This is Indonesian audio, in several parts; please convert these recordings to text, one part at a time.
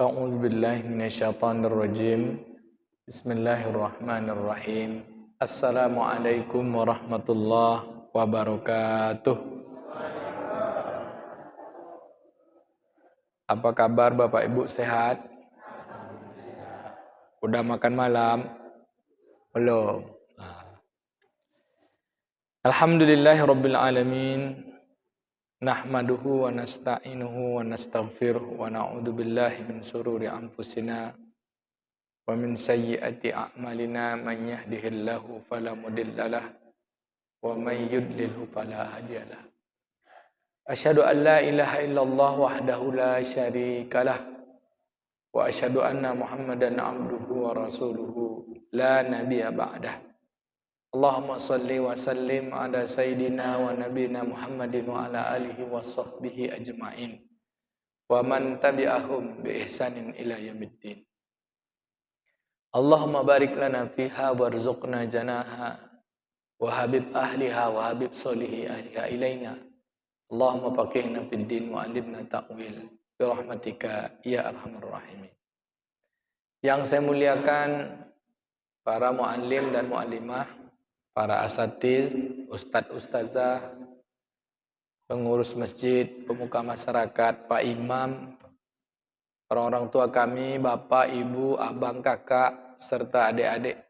A'udzu billahi minasyaitonir rajim. Bismillahirrahmanirrahim. Assalamualaikum warahmatullahi wabarakatuh. Apa kabar Bapak Ibu, sehat? Udah makan malam? Belum. Alhamdulillahirabbil alamin. Nahmaduhu wa nasta'inuhu wa nastaghfiruh wa na'udzu billahi min shururi anfusina wa min sayyiati a'malina man yahdihillahu fala mudhillalah wa man yudlilhu fala hadiyalah. Asyhadu an la ilaha illallah wahdahu la syarikalah wa asyhadu anna Muhammadan abduhu wa rasuluhu la nabiyya ba'dah. Allahumma salli wa sallim ala sayyidina wa nabina Muhammadin wa ala alihi wa sahbihi ajma'in wa man tabi'ahum bi ihsanin ila yaumiddin. Allahumma barik lana fiha warzuqna janaha wa habib ahliha wa habib solihi ahliha ilaina. Allahumma faqihna fid din wa alimna ta'wil bi rahmatika ya arhamar rahimin. Yang saya muliakan para muallim dan muallimah, para asatiz, ustadz ustazah, pengurus masjid, pemuka masyarakat, Pak Imam, orang-orang tua kami, bapak, ibu, abang, kakak, serta adik-adik,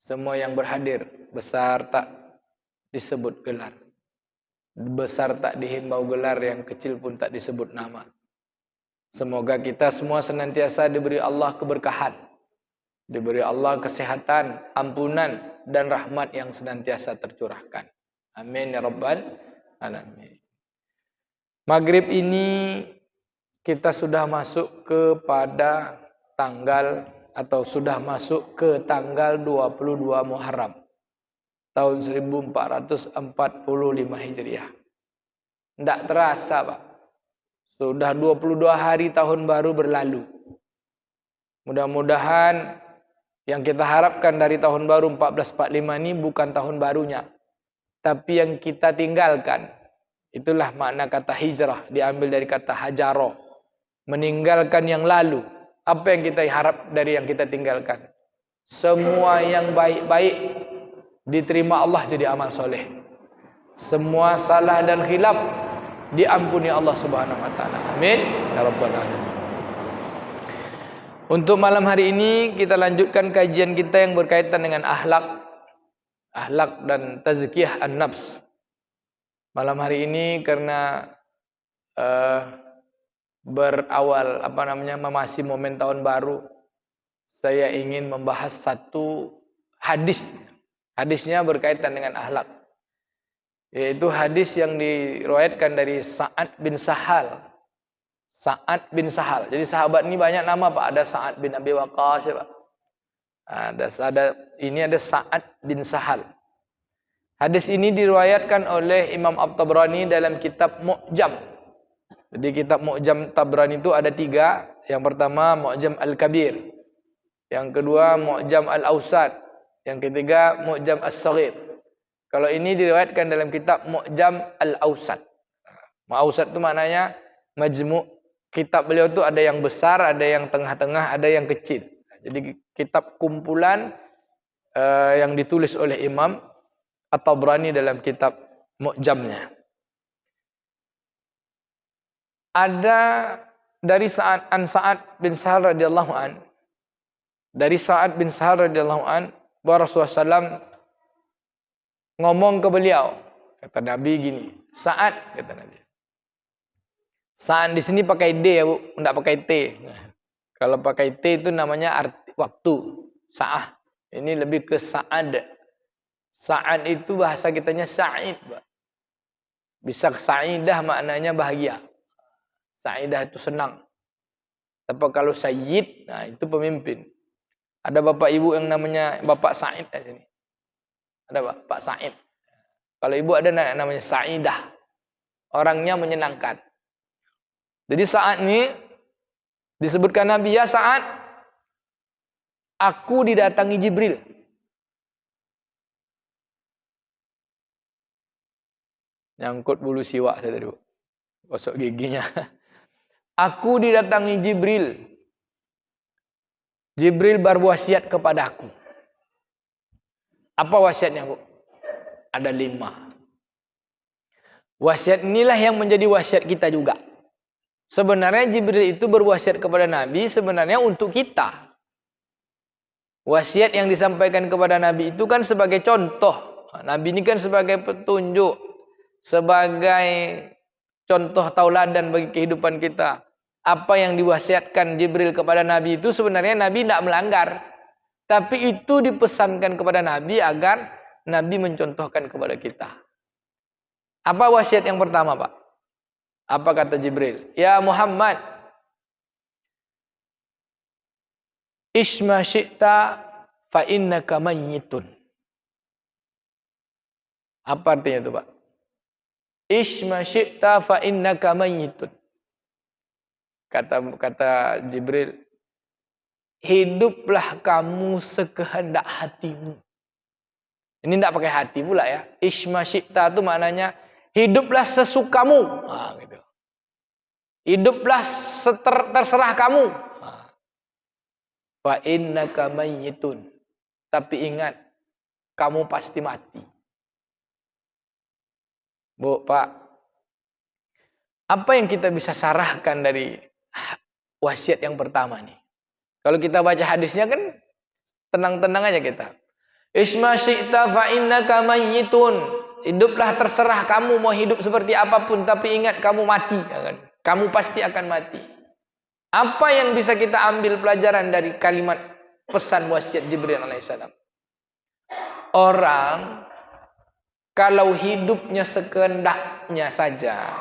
semua yang berhadir, besar tak disebut gelar, besar tak dihimbau gelar, yang kecil pun tak disebut nama. Semoga kita semua senantiasa diberi Allah keberkahan, diberi Allah kesehatan, ampunan, dan rahmat yang senantiasa tercurahkan. Amin ya rabbal alamin. Maghrib ini kita sudah masuk kepada tanggal atau sudah masuk ke tanggal 22 Muharram tahun 1445 Hijriah. Tidak terasa, Pak. Sudah 22 hari tahun baru berlalu. Mudah-mudahan yang kita harapkan dari tahun baru 1445 ini bukan tahun barunya, tapi yang kita tinggalkan. Itulah makna kata hijrah, diambil dari kata hajaro, meninggalkan yang lalu. Apa yang kita harap dari yang kita tinggalkan? Semua yang baik-baik diterima Allah jadi amal soleh. Semua salah dan khilaf diampuni Allah Subhanahu wa taala. Amin ya rabbal alamin. Untuk malam hari ini kita lanjutkan kajian kita yang berkaitan dengan akhlak dan tazkiyah an-nafs. Malam hari ini karena berawal memasi momen tahun baru, saya ingin membahas satu hadis. Hadisnya berkaitan dengan akhlak. Yaitu hadis yang diriwayatkan dari Sa'ad bin Sahal. Sa'ad bin Sahal. Jadi sahabat ini banyak nama, Pak. Ada Sa'ad bin Abi Waqqas, ya, Pak. Ada Sa'ad bin Sahal. Hadis ini diriwayatkan oleh Imam At-Tabrani dalam kitab Mu'jam. Jadi kitab Mu'jam Tabrani itu ada 3. Yang pertama Mu'jam Al-Kabir. Yang kedua Mu'jam Al-Awsat. Yang ketiga Mu'jam As-Saghir. Kalau ini diriwayatkan dalam kitab Mu'jam Al-Awsat. Al-Awsat itu maknanya majmu'. Kitab beliau itu ada yang besar, ada yang tengah-tengah, ada yang kecil. Jadi kitab kumpulan yang ditulis oleh Imam At-Tabrani dalam kitab Mu'jamnya. Ada dari Sa'ad bin Sahal radhiyallahu an. Dari Sa'ad bin Sahal radhiyallahu an, bahwa Rasulullah SAW ngomong ke beliau. Kata Nabi gini, Sa'ad, kata Nabi. Sa'ad di sini pakai D ya, Bu, enggak pakai T. Kalau pakai T itu namanya waktu, sa'ah. Ini lebih ke Sa'ad. Sa'ad itu bahasa kitanya Sa'id, Pak. Bisa sa'idah maknanya bahagia. Sa'idah itu senang. Tapi kalau Sayyid, nah itu pemimpin. Ada bapak ibu yang namanya Bapak Sa'id di sini. Ada Pak Sa'id. Kalau ibu ada namanya Sa'idah. Orangnya menyenangkan. Jadi Sa'ad ini disebutkan Nabi, ya Sa'ad, aku didatangi Jibril. Nyangkut bulu siwak saya tadi, gosok giginya. Aku didatangi Jibril Jibril berwasiat kepadaku. Apa wasiatnya, Bu? Ada 5. Wasiat inilah yang menjadi wasiat kita juga. Sebenarnya Jibril itu berwasiat kepada Nabi sebenarnya untuk kita. Wasiat yang disampaikan kepada Nabi itu kan sebagai contoh. Nabi ini kan sebagai petunjuk, sebagai contoh tauladan bagi kehidupan kita. Apa yang diwasiatkan Jibril kepada Nabi itu sebenarnya Nabi tidak melanggar. Tapi itu dipesankan kepada Nabi agar Nabi mencontohkan kepada kita. Apa wasiat yang pertama, Pak? Apa kata Jibril? Ya Muhammad, Isma syi'ta fa innaka mayyitun. Apa artinya itu, Pak? Isma syi'ta fa innaka mayyitun. Kata Jibril, hiduplah kamu sekehendak hatimu. Ini tidak pakai hati pula ya. Isma syi'ta itu maknanya hiduplah sesukamu. Gitu. Hiduplah terserah kamu. Fa innaka mayyitun. Tapi ingat, kamu pasti mati. Bu, Pak, apa yang kita bisa sarahkan dari wasiat yang pertama nih? Kalau kita baca hadisnya kan tenang-tenang aja kita. Isma syi'ta fa innaka mayyitun. Hiduplah terserah kamu mau hidup seperti apapun, tapi ingat kamu mati. Kamu pasti akan mati. Apa yang bisa kita ambil pelajaran dari kalimat pesan wasiat Jibril alaihissalam? Orang kalau hidupnya sekehendaknya saja,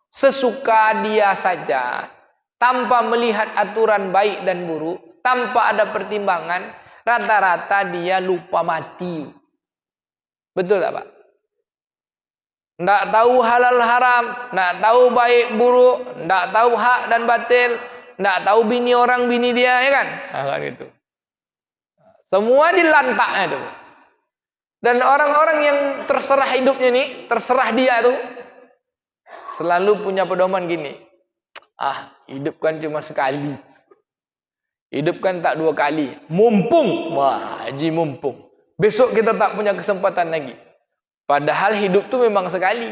sesuka dia saja, tanpa melihat aturan baik dan buruk, tanpa ada pertimbangan, rata-rata dia lupa mati. Betul tak, Pak? Tidak tahu halal haram, tidak tahu baik buruk, tidak tahu hak dan batil, tidak tahu bini orang bini dia, ya kan? Nah, gitu. Semua dilantaknya itu. Dan orang-orang yang terserah hidupnya nih, terserah dia tuh, selalu punya pedoman gini. Hidup kan cuma sekali. Hidup kan tak 2 kali. Mumpung. Wah, haji mumpung. Besok kita tak punya kesempatan lagi. Padahal hidup tuh memang sekali.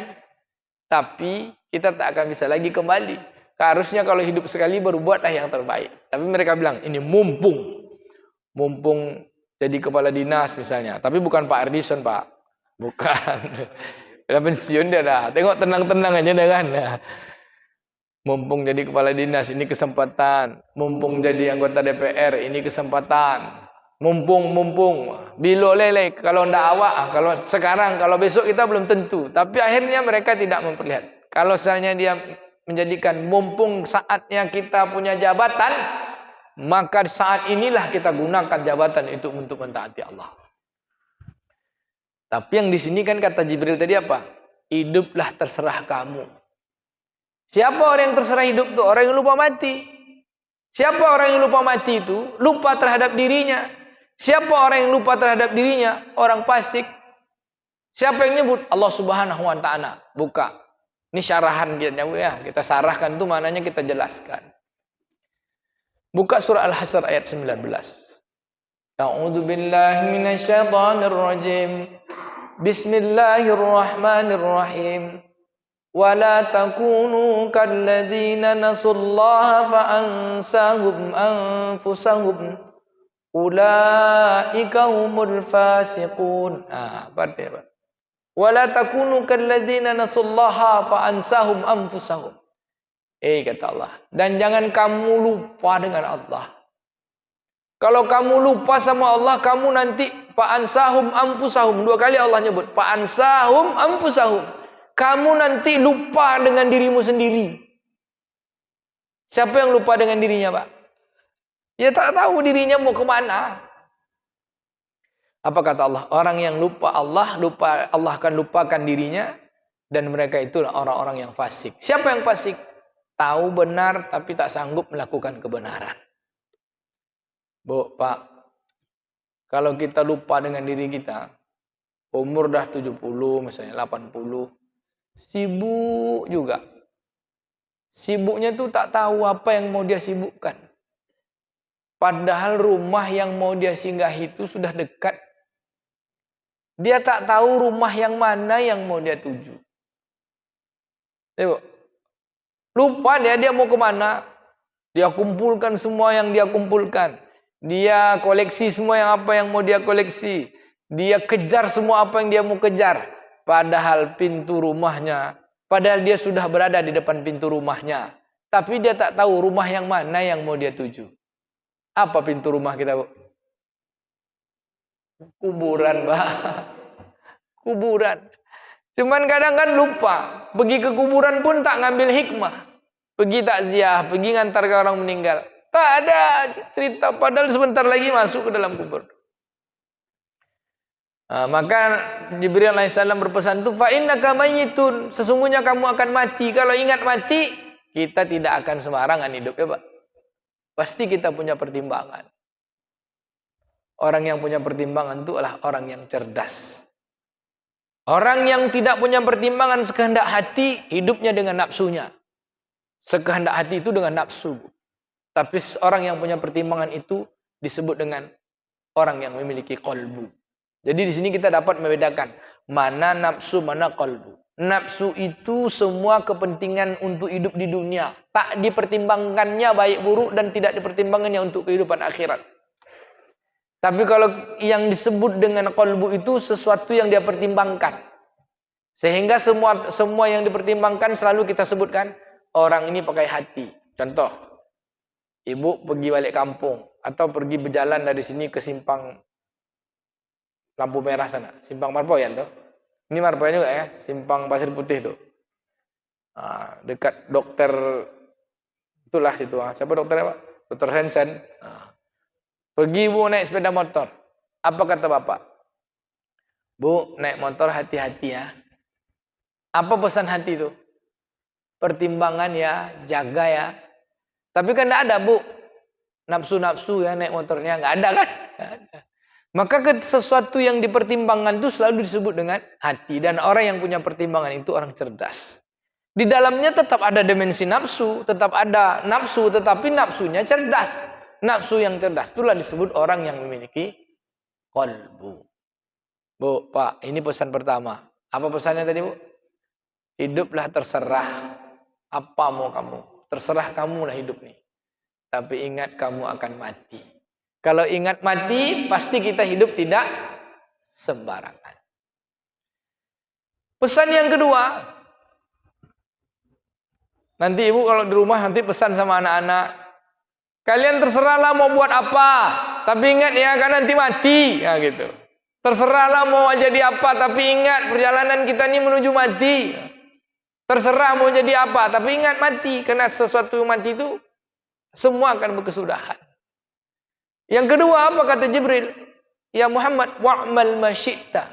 Tapi kita tak akan bisa lagi kembali. Harusnya kalau hidup sekali baru buatlah yang terbaik. Tapi mereka bilang, ini mumpung. Mumpung jadi kepala dinas misalnya. Tapi bukan Pak Ardison, Pak. Bukan. Udah pensiun dia dah. Tengok tenang-tenang aja dah kan. Mumpung jadi kepala dinas, ini kesempatan. Mumpung jadi anggota DPR, ini kesempatan. Mumpung. Bilo lele. Kalau ndak awak, kalau sekarang, kalau besok kita belum tentu. Tapi akhirnya mereka tidak memperlihat. Kalau misalnya dia menjadikan mumpung saatnya kita punya jabatan, maka saat inilah kita gunakan jabatan itu untuk mentaati Allah. Tapi yang di sini kan kata Jibril tadi apa? Hiduplah terserah kamu. Siapa orang yang terserah hidup itu? Orang yang lupa mati. Siapa orang yang lupa mati itu? Lupa terhadap dirinya. Siapa orang yang lupa terhadap dirinya? Orang fasik. Siapa yang nyebut? Allah Subhanahu wa Ta'ala. Buka. Ini syarahan ya. Kita sarahkan itu maknanya kita jelaskan. Buka surah Al-Hasyr ayat 19. A'udzu billahi minasyaitonir rajim. Bismillahirrahmanirrahim. Wala takunu kalladzina nasullaha fa ansahum anfusahum. Ulaika humul fasiqun. Berarti apa? Wala takunu kalladzina nasullaha fa ansahum anfusahum. Kata Allah. Dan jangan kamu lupa dengan Allah. Kalau kamu lupa sama Allah, kamu nanti fa'ansahum anfusahum. 2 kali Allah nyebut. Fa'ansahum anfusahum. Kamu nanti lupa dengan dirimu sendiri. Siapa yang lupa dengan dirinya, Pak? Ya tak tahu dirinya mau kemana. Apa kata Allah? Orang yang lupa Allah akan lupakan dirinya. Dan mereka itulah orang-orang yang fasik. Siapa yang fasik? Tahu benar tapi tak sanggup melakukan kebenaran. Bu, Pak, kalau kita lupa dengan diri kita, umur dah 70 misalnya 80, sibuk juga. Sibuknya tuh tak tahu apa yang mau dia sibukkan. Padahal rumah yang mau dia singgahi itu sudah dekat. Dia tak tahu rumah yang mana yang mau dia tuju. Ya, lupa dia mau kemana. Dia kumpulkan semua yang dia kumpulkan. Dia koleksi semua yang apa yang mau dia koleksi. Dia kejar semua apa yang dia mau kejar. Padahal dia sudah berada di depan pintu rumahnya. Tapi dia tak tahu rumah yang mana yang mau dia tuju. Apa pintu rumah kita, Bu? Kuburan, Pak. Kuburan. Cuman kadang kan lupa. Pergi ke kuburan pun tak ngambil hikmah. Pergi takziah, pergi ngantar ke orang meninggal. Tak ada cerita, padahal sebentar lagi masuk ke dalam kubur. Maka Jibril alaihissalam berpesan itu, fa innaka mayyitun, sesungguhnya kamu akan mati. Kalau ingat mati, kita tidak akan sembarangan hidup, ya Pak. Pasti kita punya pertimbangan. Orang yang punya pertimbangan itu adalah orang yang cerdas. Orang yang tidak punya pertimbangan sekehendak hati, hidupnya dengan nafsunya. Sekehendak hati itu dengan nafsu. Tapi orang yang punya pertimbangan itu disebut dengan orang yang memiliki qalbu. Jadi di sini kita dapat membedakan mana nafsu, mana qalbu. Nafsu itu semua kepentingan untuk hidup di dunia. Tak dipertimbangkannya baik buruk dan tidak dipertimbangkannya untuk kehidupan akhirat. Tapi kalau yang disebut dengan qalbu itu sesuatu yang dia pertimbangkan. Sehingga semua yang dipertimbangkan selalu kita sebutkan orang ini pakai hati. Contoh, ibu pergi balik kampung atau pergi berjalan dari sini ke simpang lampu merah sana, simpang Marpoyan tuh. Ini Marpoyan juga ya, simpang Pasir Putih tuh. Dekat dokter itulah situ. Siapa dokternya, Pak? Dokter Hansen. Pergi Bu naik sepeda motor. Apa kata Bapak? Bu, naik motor hati-hati ya. Apa pesan hati itu? Pertimbangan ya, jaga ya. Tapi kan tidak ada Bu. Nafsu-nafsu ya naik motornya. Nggak ada kan? Nggak ada. Maka sesuatu yang dipertimbangkan itu selalu disebut dengan hati. Dan orang yang punya pertimbangan itu orang cerdas. Di dalamnya tetap ada dimensi nafsu. Tetap ada nafsu, tetapi nafsunya cerdas. Nafsu yang cerdas itulah disebut orang yang memiliki qalbu. Bu, Pak, ini pesan pertama. Apa pesannya tadi, Bu? Hiduplah terserah. Apa mau kamu? Terserah kamu lah hidup nih. Tapi ingat kamu akan mati. Kalau ingat mati, pasti kita hidup tidak sembarangan. Pesan yang kedua. Nanti Ibu kalau di rumah nanti pesan sama anak-anak. Kalian terserahlah mau buat apa, tapi ingat ya kan nanti mati, ya gitu. Terserahlah mau jadi apa, tapi ingat perjalanan kita ini menuju mati. Terserah mau jadi apa, tapi ingat mati, karena sesuatu yang mati itu semua akan berkesudahan. Yang kedua apa kata Jibril? Ya Muhammad, wa'mal ma syi'ta,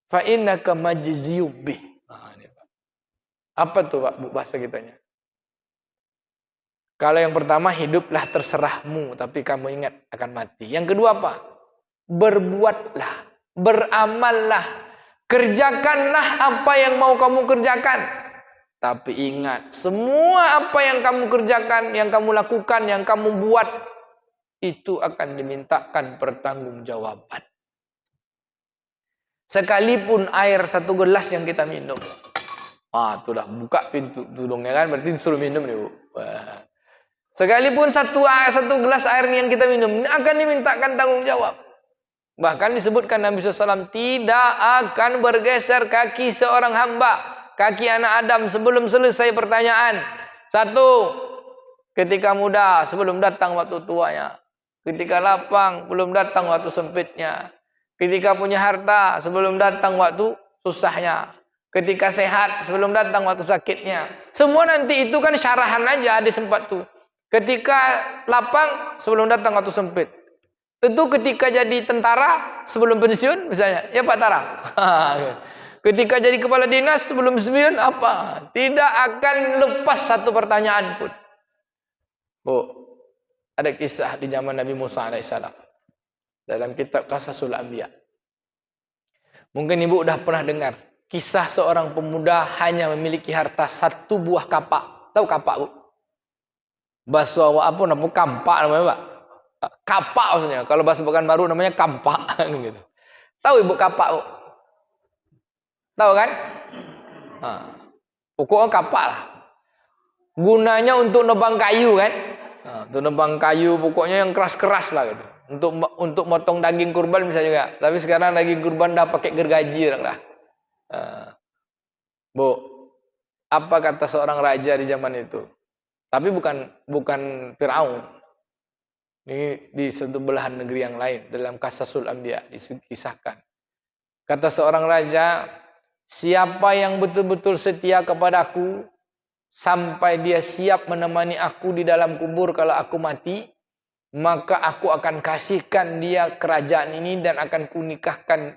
fa innaka majziyub bih. Apa tuh Pak bahasa kitanya? Kalau yang pertama, hiduplah terserahmu, tapi kamu ingat akan mati. Yang kedua apa? Berbuatlah, beramallah, kerjakanlah apa yang mau kamu kerjakan. Tapi ingat, semua apa yang kamu kerjakan, yang kamu lakukan, yang kamu buat, itu akan dimintakan pertanggungjawaban. Sekalipun air satu gelas yang kita minum. Itulah buka pintu tudungnya kan, berarti disuruh minum nih Bu. Wah. Sekalipun satu gelas air yang kita minum akan dimintakan tanggung jawab. Bahkan disebutkan Nabi SAW tidak akan bergeser kaki seorang hamba, kaki anak Adam sebelum selesai pertanyaan. Satu, ketika muda sebelum datang waktu tuanya. Ketika lapang belum datang waktu sempitnya. Ketika punya harta sebelum datang waktu susahnya. Ketika sehat sebelum datang waktu sakitnya. Semua nanti itu kan syarahan aja di sempat tuh. Ketika lapang sebelum datang waktu sempit. Tentu ketika jadi tentara sebelum pensiun misalnya, ya Pak Tara. Ketika jadi kepala dinas sebelum pensiun apa? Tidak akan lepas satu pertanyaan pun. Bu, ada kisah di zaman Nabi Musa alaihissalam dalam kitab Qasasul Anbiya. Mungkin Ibu udah pernah dengar kisah seorang pemuda hanya memiliki harta satu buah kapak. Tahu kapak, Bu? Baswa apa namanya kampak namanya, Pak? Kapak maksudnya. Kalau bahasa Pekanbaru namanya kampak gitu. Tahu ibu kapak? Bu? Tahu kan? Nah, pokoknya kapak lah. Gunanya untuk nebang kayu kan? Nah, untuk nebang kayu pokoknya yang keras-keras lah gitu. Untuk motong daging kurban bisa juga. Tapi sekarang daging kurban dah pakai gergaji orang dah. Bu, apa kata seorang raja di zaman itu? Tapi bukan Firaun. Ini di satu belahan negeri yang lain dalam Qasasul Anbiya dikisahkan. Kata seorang raja, siapa yang betul-betul setia kepadaku sampai dia siap menemani aku di dalam kubur kalau aku mati, maka aku akan kasihkan dia kerajaan ini dan akan kunikahkan,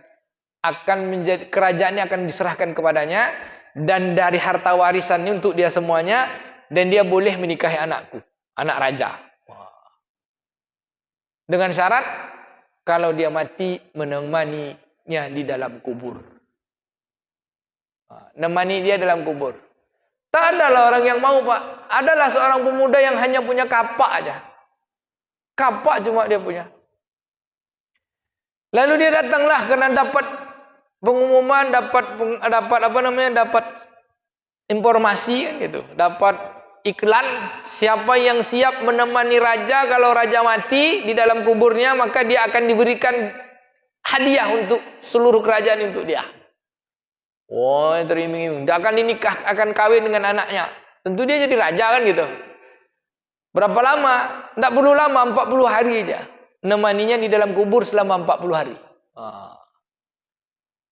akan menjadi kerajaan ini akan diserahkan kepadanya dan dari harta warisannya untuk dia semuanya, dan dia boleh menikahi anakku, anak raja. Dengan syarat kalau dia mati menemaninya di dalam kubur. Nemani dia dalam kubur. Tak adalah orang yang mau, Pak. Adalah seorang pemuda yang hanya punya kapak aja. Kapak cuma dia punya. Lalu dia datanglah karena dapat pengumuman, dapat informasi kan gitu. Dapat iklan, siapa yang siap menemani raja kalau raja mati di dalam kuburnya, maka dia akan diberikan hadiah untuk seluruh kerajaan untuk dia. Oh, teriming-iming. Dia akan dinikah, akan kawin dengan anaknya. Tentu dia jadi raja kan gitu. Berapa lama? Tidak perlu lama, 40 hari aja. Nemaninya di dalam kubur selama 40 hari.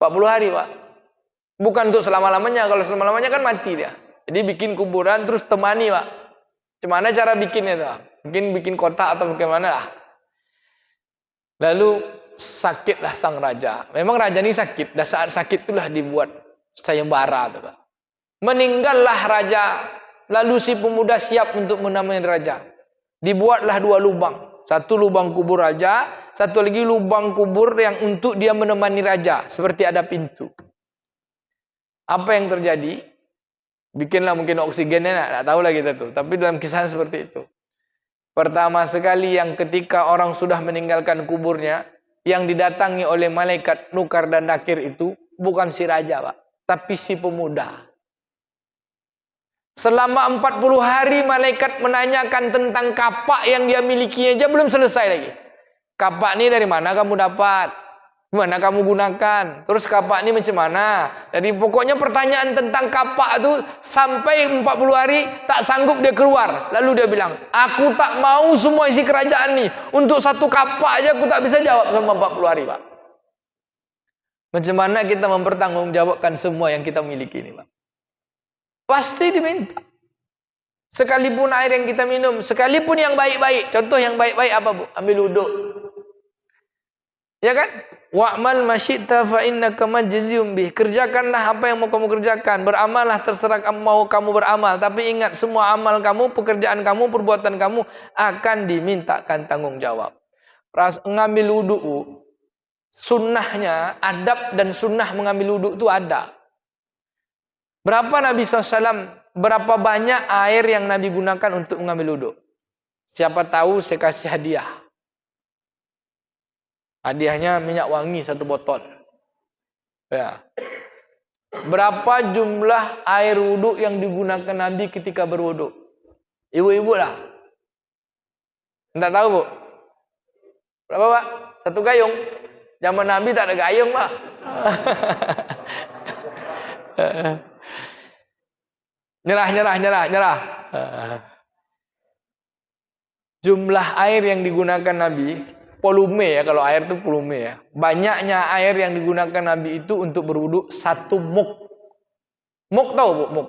40 hari, Pak. Bukan untuk selama-lamanya. Kalau selama-lamanya kan mati dia. Jadi bikin kuburan terus temani, Pak. Gimana cara bikinnya tuh? Mungkin bikin kotak atau bagaimana lah. Lalu sakitlah sang raja. Memang raja ini sakit. Dan saat sakit itulah dibuat sayembara tuh, Pak. Meninggallah raja. Lalu si pemuda siap untuk menemani raja. Dibuatlah 2 lubang. Satu lubang kubur raja, satu lagi lubang kubur yang untuk dia menemani raja. Seperti ada pintu. Apa yang terjadi? Bikinlah mungkin oksigennya, tak tahulah kita tuh. Tapi dalam kisah seperti itu. Pertama sekali yang ketika orang sudah meninggalkan kuburnya, yang didatangi oleh malaikat nukar dan nakir itu bukan si raja, Pak, tapi si pemuda. Selama 40 hari malaikat menanyakan tentang kapak yang dia miliki aja belum selesai lagi. Kapak ini dari mana kamu dapat? Gimana kamu gunakan? Terus kapak ini macam mana? Jadi pokoknya pertanyaan tentang kapak itu sampai 40 hari tak sanggup dia keluar. Lalu dia bilang, aku tak mau semua isi kerajaan ini. Untuk satu kapak aja aku tak bisa jawab selama 40 hari, Pak. Macam mana kita mempertanggungjawabkan semua yang kita miliki ini, Pak? Pasti diminta. Sekalipun air yang kita minum, sekalipun yang baik-baik. Contoh yang baik-baik apa, Bu? Ambil wuduk. Ya kan? Wa'mal masyi'ta fa innaka majziyun bih. Kerjakanlah apa yang mau kamu kerjakan. Beramallah terserah kamu mau kamu beramal. Tapi ingat, semua amal kamu, pekerjaan kamu, perbuatan kamu akan dimintakan tanggung jawab. Ngambil wuduk, sunnahnya, adab dan sunnah mengambil wuduk itu ada. Berapa Nabi SAW, berapa banyak air yang Nabi gunakan untuk mengambil wuduk? Siapa tahu saya kasih hadiah. Hadiahnya minyak wangi 1 botol. Ya. Berapa jumlah air wuduk yang digunakan Nabi ketika berwuduk? Ibu-ibu lah. Tidak tahu, Bu? Berapa, Pak? 1 gayung. Zaman Nabi tak ada gayung, Pak. Nyerah. Jumlah air yang digunakan Nabi, volume ya, kalau air itu volume ya. Banyaknya air yang digunakan Nabi itu untuk berwuduk 1 muk. Muk tahu, Bu? Muk.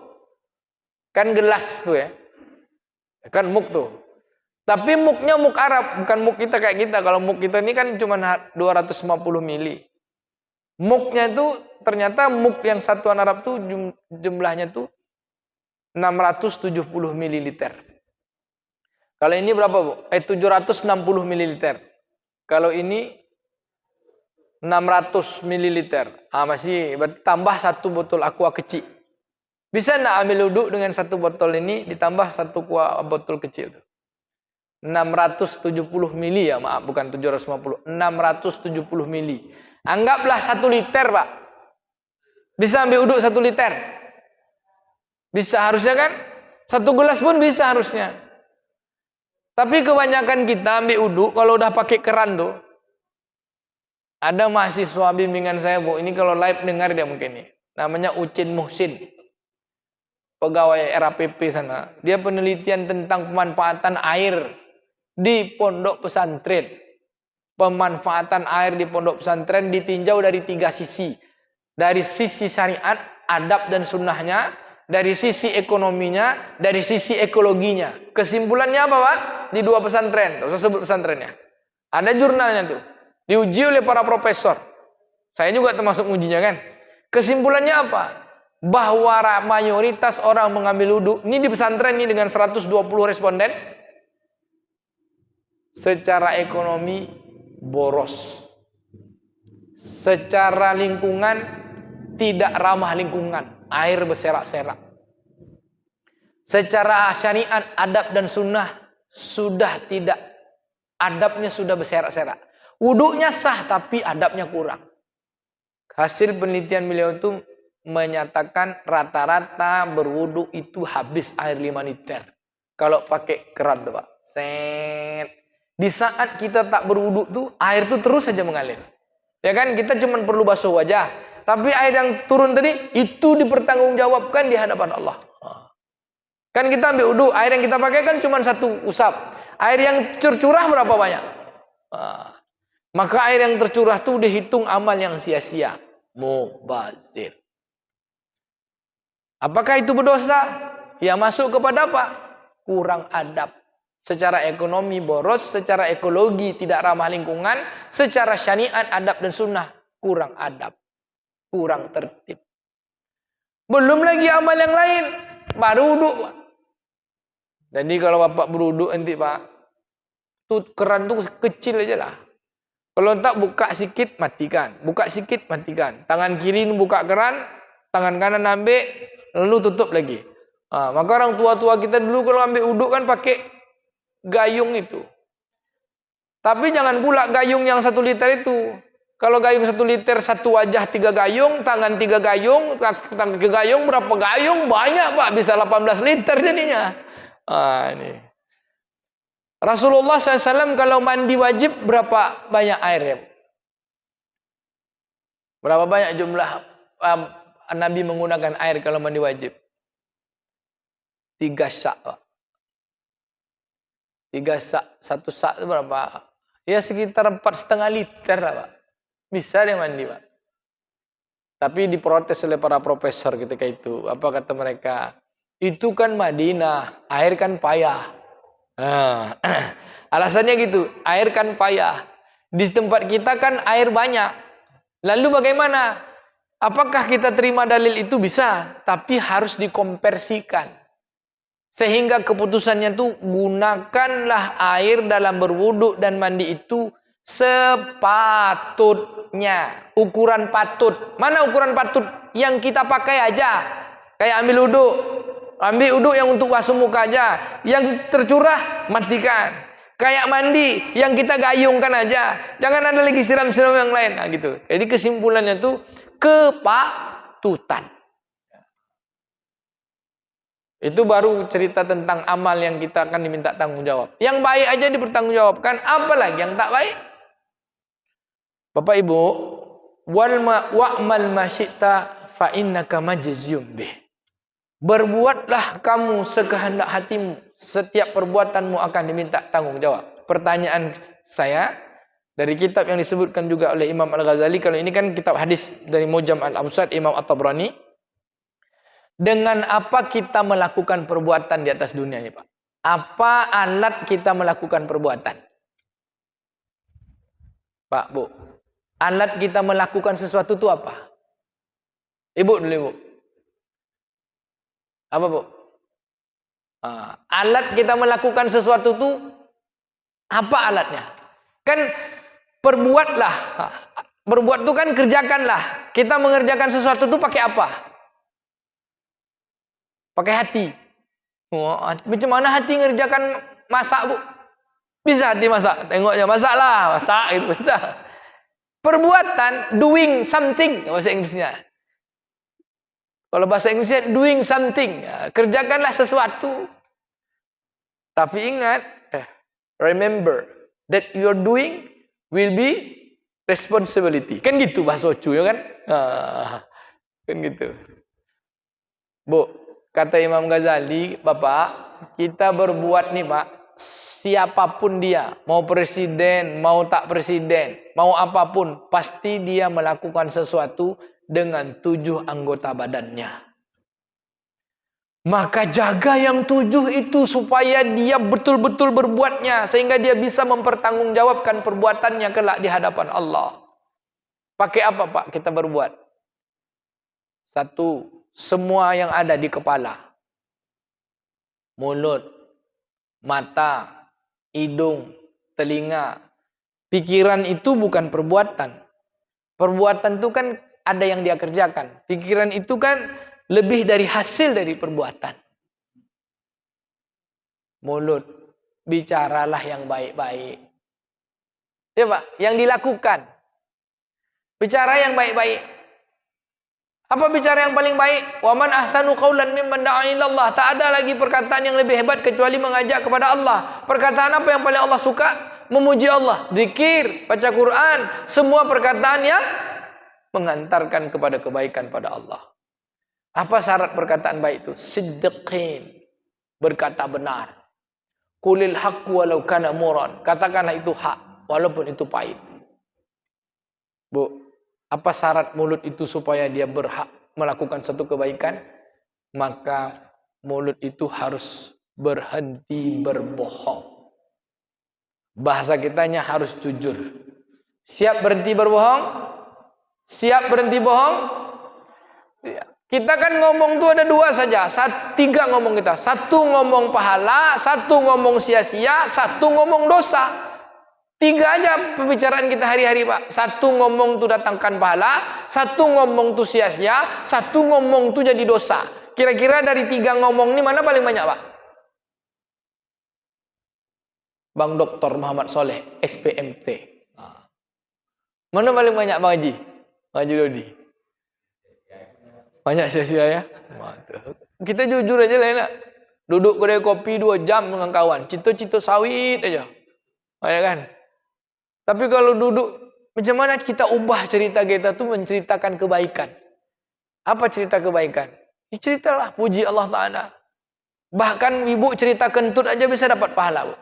Kan gelas tuh ya. Kan muk tuh. Tapi muknya muk Arab, bukan muk kita kayak kita. Kalau muk kita ini kan cuma 250 mili. Muknya itu ternyata muk yang satuan Arab tuh jumlahnya tuh 670 mililiter. Kalau ini berapa, Bu? 760 mililiter. Kalau ini 600 mililiter. Masih berarti tambah 1 botol aqua kecil. Bisa enggak ambil wuduk dengan 1 botol ini ditambah 1 botol kecil? 670 mili ya, maaf, bukan 750, 670 mili. Anggaplah 1 liter, Pak. Bisa ambil uduk 1 liter? Bisa harusnya kan? 1 gelas pun bisa harusnya. Tapi kebanyakan kita ambil uduk kalau udah pakai keran tuh. Ada mahasiswa bimbingan saya, Bu, ini kalau live dengar dia mungkin nih. Namanya Ucin Muhsin. Pegawai RAPP sana. Dia penelitian tentang pemanfaatan air di pondok pesantren. Pemanfaatan air di pondok pesantren ditinjau dari 3 sisi. Dari sisi syariat, adab dan sunnahnya, dari sisi ekonominya, dari sisi ekologinya. Kesimpulannya apa, Pak? Di 2 pesantren. Saya sebut pesantrennya. Ada jurnalnya tuh. Diuji oleh para profesor. Saya juga termasuk ujinya kan. Kesimpulannya apa? Bahwa mayoritas orang mengambil wudhu. Ini di pesantren ini dengan 120 responden. Secara ekonomi boros. Secara lingkungan tidak ramah lingkungan. Air berserak-serak. Secara syariat, adab dan sunnah sudah tidak. Adabnya sudah berserak-serak. Wuduknya sah tapi adabnya kurang. Hasil penelitian beliau itu menyatakan rata-rata berwuduk itu habis air 5 liter. Kalau pakai keran tuh, Pak. Set. Di saat kita tak berwuduk tuh air tuh terus saja mengalir. Ya kan, kita cuma perlu basuh wajah. Tapi air yang turun tadi itu dipertanggungjawabkan di hadapan Allah. Kan kita ambil wuduk, air yang kita pakai kan cuma 1 usap. Air yang tercurah berapa banyak? Maka air yang tercurah itu dihitung amal yang sia-sia. Mubazir. Apakah itu berdosa? Ya masuk kepada apa? Kurang adab. Secara ekonomi boros, secara ekologi tidak ramah lingkungan, secara syariat, adab dan sunnah kurang adab. Kurang tertib. Belum lagi amal yang lain. Baru wuduk, Pak. Jadi kalau Bapak berwuduk nanti, Pak, tuh keran tuh kecil aja lah. Kalau tak buka sikit, matikan. Buka sikit, matikan. Tangan kiri buka keran, tangan kanan ambil, lalu tutup lagi. Maka orang tua-tua kita dulu kalau ambil wuduk kan pakai gayung itu. Tapi jangan pula gayung yang 1 liter itu. Kalau gayung 1 liter, 1 wajah 3 gayung, tangan 3 gayung, tangan 3 gayung, berapa gayung? Banyak, Pak. Bisa 18 liter jadinya. Ini. Rasulullah SAW kalau mandi wajib berapa banyak airnya? Berapa banyak jumlah Nabi menggunakan air kalau mandi wajib? 3 sak, Pak. 3 sak. 1 sak itu berapa? Ya sekitar 4,5 liter lah, Pak. Bisa dia mandi, Pak. Tapi diprotes oleh para profesor ketika itu. Apa kata mereka? Itu kan Madinah, air kan payah. Alasannya gitu, air kan payah. Di tempat kita kan air banyak. Lalu bagaimana? Apakah kita terima dalil itu? Bisa, tapi harus dikonversikan. Sehingga keputusannya itu gunakanlah air dalam berwuduk dan mandi itu sepatutnya. Ukuran patut. Mana ukuran patut? Yang kita pakai aja. Kayak ambil wuduk. Ambil wuduk yang untuk basuh muka aja. Yang tercurah, matikan. Kayak mandi, yang kita gayungkan aja. Jangan ada lagi siram-siram yang lain. Nah, gitu. Jadi kesimpulannya itu kepatutan. Itu baru cerita tentang amal yang kita akan diminta tanggung jawab. Yang baik aja dipertanggungjawabkan, apalagi yang tak baik. Bapak Ibu, wa'mal masyita fa innaka majziyum bih. Berbuatlah kamu sekehendak hatimu, setiap perbuatanmu akan diminta tanggung jawab. Pertanyaan saya dari kitab yang disebutkan juga oleh Imam Al-Ghazali, kalau ini kan kitab hadis dari Mujam Al-Awsat Imam At-Tabrani. Dengan apa kita melakukan perbuatan di atas dunia ini, Pak? Apa alat kita melakukan perbuatan? Pak, Bu. Alat kita melakukan sesuatu itu apa? Ibu dulu, Ibu. Apa, Bu? Alat kita melakukan sesuatu itu apa alatnya? Kan perbuatlah. Berbuat itu kan kerjakanlah. Kita mengerjakan sesuatu itu pakai apa? Pakai hati. Macam mana hati ngerjakan masak, Bu? Bisa hati masak, tengoknya masaklah, masak itu bisa. Perbuatan, doing something bahasa Inggrisnya. Kalau bahasa Inggrisnya doing something, ya, kerjakanlah sesuatu. Tapi ingat, remember that you're doing will be responsibility. Kan gitu bahasa Ocu ya kan? Kan gitu. Bu, kata Imam Ghazali, Bapak, kita berbuat nih Pak, siapapun dia, mau presiden, mau tak presiden, mau apapun, pasti dia melakukan sesuatu dengan 7 anggota badannya. Maka jaga yang 7 itu supaya dia betul-betul berbuatnya, sehingga dia bisa mempertanggungjawabkan perbuatannya kelak di hadapan Allah. Pakai apa Pak kita berbuat? 1, semua yang ada di kepala. Mulut, mata, hidung, telinga. Pikiran itu bukan perbuatan. Perbuatan itu kan ada yang dia kerjakan. Pikiran itu kan lebih dari hasil dari perbuatan. Mulut, bicaralah yang baik-baik. Ya Pak, yang dilakukan. Bicara yang baik-baik. Apa bicara yang paling baik? Wa man ahsanu qaulan mimman da'a ila Allah. Tak ada lagi perkataan yang lebih hebat kecuali mengajak kepada Allah. Perkataan apa yang paling Allah suka? Memuji Allah, zikir, baca Quran, semua perkataan yang mengantarkan kepada kebaikan pada Allah. Apa syarat perkataan baik itu? Siddiqin, berkata benar. Qulil haqqu walau kana muran. Katakanlah itu hak walaupun itu pahit. Bu, apa syarat mulut itu supaya dia berhak melakukan satu kebaikan? Maka mulut itu harus berhenti berbohong. Bahasa kitanya harus jujur. Siap berhenti berbohong? Siap berhenti bohong? Kita kan ngomong tuh ada 2 saja. 3 ngomong kita. 1 ngomong pahala, 1 ngomong sia-sia, 1 ngomong dosa. 3 aja pembicaraan kita hari-hari Pak. 1 ngomong tuh datangkan pahala, 1 ngomong tuh sia-sia, 1 ngomong tuh jadi dosa. Kira-kira dari 3 ngomong ini mana paling banyak Pak? Bang Dr. Muhammad Soleh, SPMT. Mana paling banyak Bang Haji? Bang Haji Dodi. Banyak sia-sia ya? Kita jujur aja lah enak. Duduk kedai kopi 2 jam dengan kawan. Cito-cito sawit aja. Banyak kan? Tapi kalau duduk, macam mana kita ubah cerita kita tuh menceritakan kebaikan. Apa cerita kebaikan? Ceritalah puji Allah Ta'ala. Bahkan ibu cerita kentut aja bisa dapat pahala. Bu.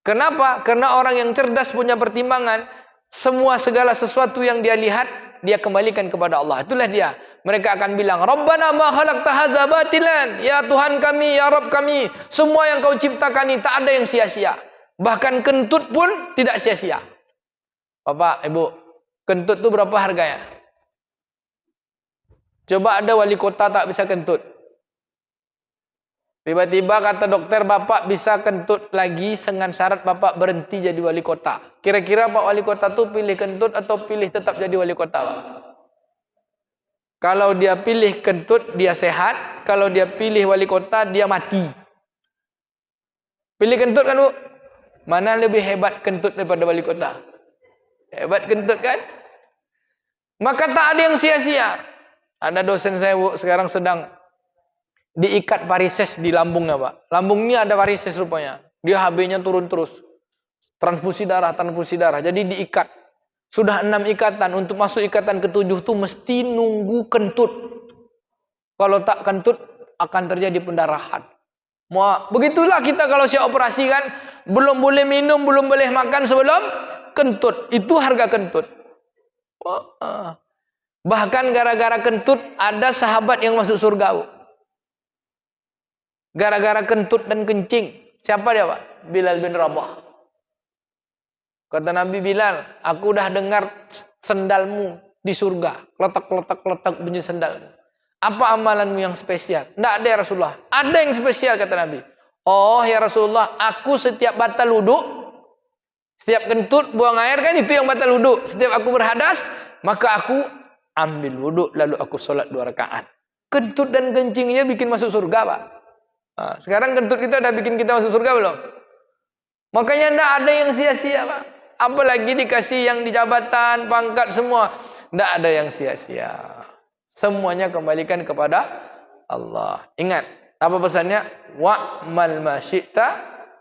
Kenapa? Karena orang yang cerdas punya pertimbangan. Semua segala sesuatu yang dia lihat, dia kembalikan kepada Allah. Itulah dia. Mereka akan bilang, Rabbana ma khalaqta hadza batilan. Ya Tuhan kami, ya Rabb kami. Semua yang kau ciptakan ini tak ada yang sia-sia. Bahkan kentut pun tidak sia-sia. Bapak, Ibu, kentut itu berapa harganya? Coba ada wali kota tak bisa kentut. Tiba-tiba kata dokter, Bapak bisa kentut lagi dengan syarat Bapak berhenti jadi wali kota. Kira-kira Pak wali kota itu pilih kentut atau pilih tetap jadi wali kota? Pak? Kalau dia pilih kentut, dia sehat. Kalau dia pilih wali kota, dia mati. Pilih kentut kan Bu? Mana lebih hebat kentut daripada wali kota? Hebat kentut kan? Maka tak ada yang sia-sia. Ada dosen saya Bu, sekarang sedang diikat varises di lambungnya Pak. Lambungnya ada varises rupanya. Dia HB-nya turun terus. Transfusi darah. Jadi diikat. Sudah 6 ikatan. Untuk masuk ikatan ke-7 tuh mesti nunggu kentut. Kalau tak kentut akan terjadi pendarahan. Begitulah kita kalau siap operasi kan, belum boleh minum, belum boleh makan sebelum kentut. Itu harga kentut. Bahkan gara-gara kentut ada sahabat yang masuk surga. Bu. Gara-gara kentut dan kencing. Siapa dia Pak? Bilal bin Rabah. Kata Nabi Bilal, aku udah dengar sendalmu di surga. Letak bunyi sendalmu. Apa amalanmu yang spesial? Tidak ada ya Rasulullah. Ada yang spesial kata Nabi. Oh ya Rasulullah, aku setiap batal wudhu, setiap kentut buang air kan itu yang batal wudhu. Setiap aku berhadas, maka aku ambil wudhu lalu aku sholat 2 rakaat. Kentut dan kencingnya bikin masuk surga Pak. Nah, sekarang kentut kita udah bikin kita masuk surga belum? Makanya tidak ada yang sia-sia, Pak. Apalagi dikasih yang di jabatan, pangkat semua. Tidak ada yang sia-sia. Semuanya kembalikan kepada Allah. Ingat, apa pesannya? Wa'mal ma syi'ta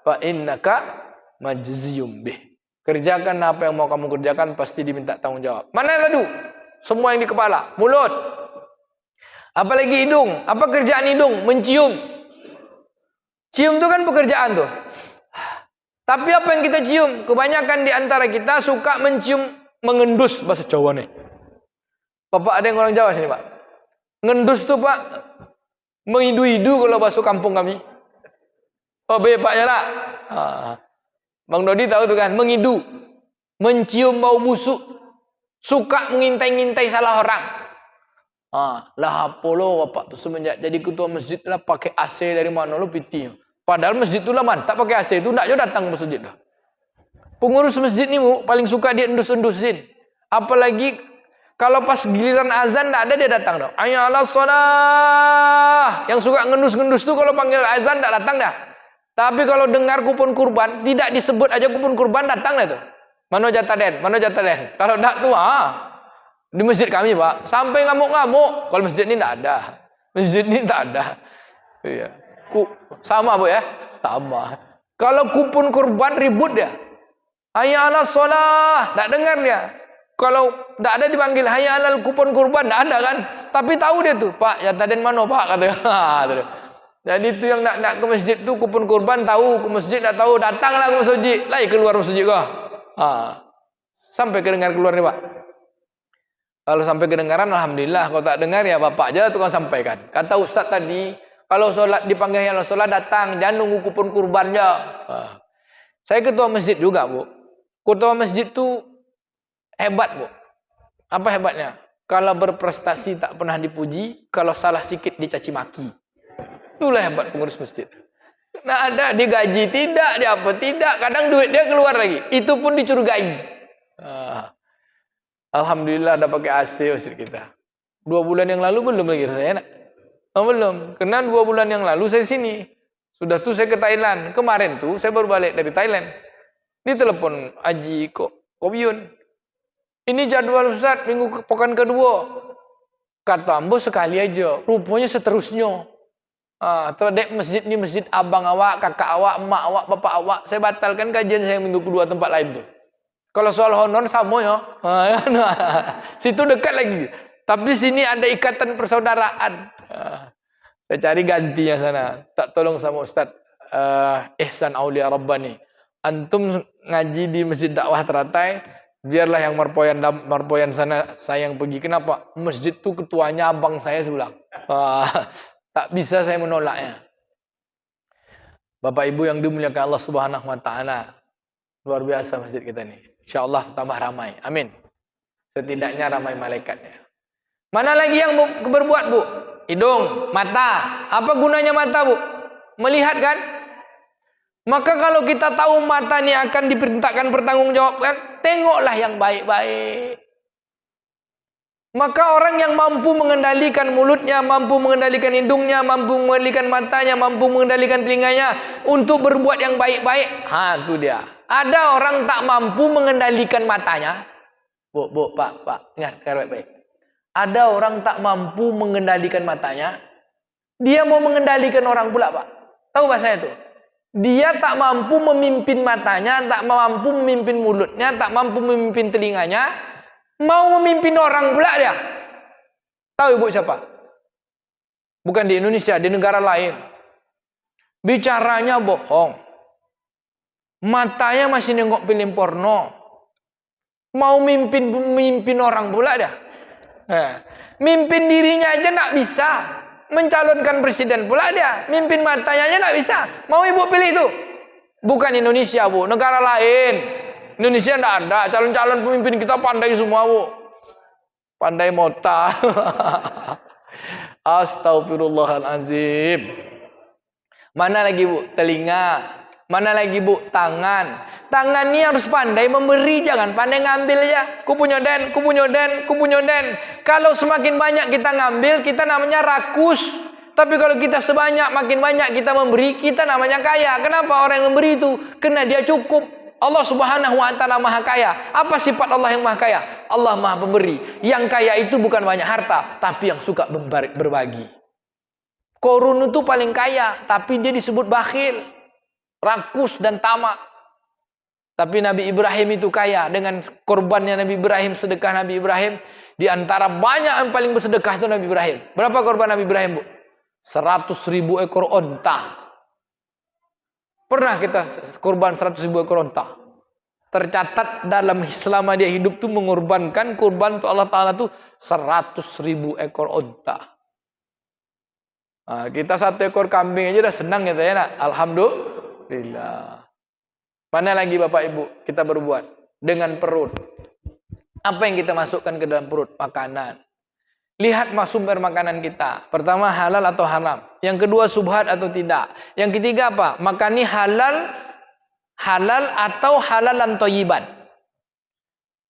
fa innaka majziyum bih. Kerjakan apa yang mau kamu kerjakan, pasti diminta tanggung jawab. Mana ladu? Semua yang di kepala, mulut. Apalagi hidung. Apa kerjaan hidung? Mencium. Cium itu kan pekerjaan tuh. Tapi apa yang kita cium? Kebanyakan di antara kita suka mencium, mengendus, bahasa Jawa nih. Bapak ada yang orang Jawa sini, Pak. Ngendus tuh, Pak, menghidu-hidu kalau bahasa kampung kami. Oh, Pak ya lah. Bang Dodi tahu tuh kan, menghidu. Mencium bau busuk. Suka mengintai-ngintai salah orang. Lah apa lo, Bapak tuh semenjak jadi ketua masjid lah pakai AC dari mana lo piti. Padahal masjid itu lah mantap pakai AC itu, enggak juga datang ke masjid dah. Pengurus masjid ni paling suka dia endus-endusin. Apalagi kalau pas giliran azan enggak ada dia datang dah. Hayya 'alas shalah. Yang suka ngendus-ngendus tuh kalau panggil azan enggak datang dah. Tapi kalau dengar kupon kurban, tidak disebut aja kupon kurban datang dah tuh. Mano jatah den, mano jatah den. Kalau enggak tuh di masjid kami, Pak, sampai ngamuk-ngamuk. Kalau masjid ini enggak ada. Masjid ini enggak ada. Iya. Sama, Bu ya? Sama. Kalau kupon kurban ribut dia. Hayya 'alas shalah, enggak dengar dia. Kalau enggak ada dipanggil hayya 'alal kupon kurban, enggak ada kan? Tapi tahu dia tuh, Pak, jatah den mano, Pak, katanya. Jadi itu yang nak ke masjid tuh kupon kurban tahu, ke masjid enggak tahu, datanglah ke masjid, lai keluar masjid kau. Sampai kedengar keluar nih, Pak. Kalau sampai kedengaran alhamdulillah, kalau tak dengar ya Bapak aja tukang sampaikan. Kata Ustaz tadi, kalau sholat dipanggil hayya 'alas shalah datang, jangan nunggu kupon kurbannya. Saya ketua masjid juga, Bu. Ketua masjid tuh hebat, Bu. Apa hebatnya? Kalau berprestasi tak pernah dipuji, kalau salah sikit dicaci maki. Itulah hebat pengurus masjid. Nah ada digaji tidak, dia apa tidak, kadang duit dia keluar lagi. Itu pun dicurigai. Alhamdulillah ada pakai AC masjid kita. 2 bulan yang lalu belum lagi saya nak. Belum. Karena 2 bulan yang lalu saya sini. Sudah tuh saya ke Thailand. Kemarin tuh saya baru balik dari Thailand. Ditelepon Haji Kobyun. Ini jadwal Ustaz minggu pekan kedua. Kata ambo sekali aja. Rupanya seterusnya. Dek masjid ni masjid abang awak, kakak awak, emak awak, bapak awak. Saya batalkan kajian saya minggu kedua tempat lain tuh. Kalau soal honor sama ya. Situ dekat lagi. Tapi sini ada ikatan persaudaraan. Saya cari gantinya sana. Tak tolong sama Ustaz Ihsan Aulia Rabbani. Antum ngaji di Masjid Dakwah Teratai, biarlah yang marpoyan sana saya yang pergi. Kenapa? Masjid itu ketuanya abang saya sebelah. Tak bisa saya menolaknya. Bapak Ibu yang dimuliakan Allah Subhanahu wa taala. Luar biasa masjid kita ini. Insyaallah tambah ramai. Amin. Setidaknya ramai malaikatnya. Mana lagi yang berbuat, Bu? Hidung, mata. Apa gunanya mata, Bu? Melihat kan? Maka kalau kita tahu mata ini akan diperintahkan bertanggungjawabkan, tengoklah yang baik-baik. Maka orang yang mampu mengendalikan mulutnya, mampu mengendalikan hidungnya, mampu mengendalikan matanya, mampu mengendalikan telinganya untuk berbuat yang baik-baik, itu dia. Ada orang tak mampu mengendalikan matanya. Bu, Pak, ingat baik-baik. Ada orang tak mampu mengendalikan matanya. Dia mau mengendalikan orang pula, Pak. Tahu bahasanya itu? Dia tak mampu memimpin matanya, tak mampu memimpin mulutnya, tak mampu memimpin telinganya. Mau memimpin orang pula dia. Tahu Ibu siapa? Bukan di Indonesia, di negara lain. Bicaranya bohong. Matanya masih nengok film porno. Mau mimpin orang pula dia. Mimpin dirinya aja nak bisa. Mencalonkan presiden pula dia. Mimpin matanya aja nak bisa. Mau Ibu pilih itu? Bukan Indonesia, Bu, negara lain. Indonesia enggak ada. Calon-calon pemimpin kita pandai semua, Bu. Pandai mota. Astagfirullahalazim. Mana lagi, Bu? Telinga. Mana lagi, Bu? Tangan. Tangan ini harus pandai memberi, jangan pandai ngambil aja. Ku punya den, ku punya den, ku punya den. Kalau semakin banyak kita ngambil, kita namanya rakus. Tapi kalau kita sebanyak, makin banyak kita memberi, kita namanya kaya. Kenapa orang yang memberi itu? Karena dia cukup. Allah Subhanahu wa Ta'ala Maha Kaya. Apa sifat Allah yang Maha Kaya? Allah Maha Pemberi. Yang kaya itu bukan banyak harta, tapi yang suka berbagi. Korun itu paling kaya, tapi dia disebut bakhil, rakus dan tamak. Tapi Nabi Ibrahim itu kaya. Dengan korbannya Nabi Ibrahim, sedekah Nabi Ibrahim, di antara banyak yang paling bersedekah itu Nabi Ibrahim. Berapa korban Nabi Ibrahim, Bu? 100.000 ekor onta. Pernah kita korban 100.000 ekor onta. Tercatat dalam selama dia hidup tuh mengorbankan korban untuk Allah Ta'ala tuh 100.000 ekor onta. Nah, kita 1 ekor kambing aja udah senang gitu ya nak. Alhamdulillah. Mana lagi Bapak Ibu kita berbuat dengan perut? Apa yang kita masukkan ke dalam perut? Makanan. Lihat sumber makanan kita. Pertama, halal atau haram. Yang kedua, subhat atau tidak. Yang ketiga apa? Makan ini halal atau halalan thayyiban.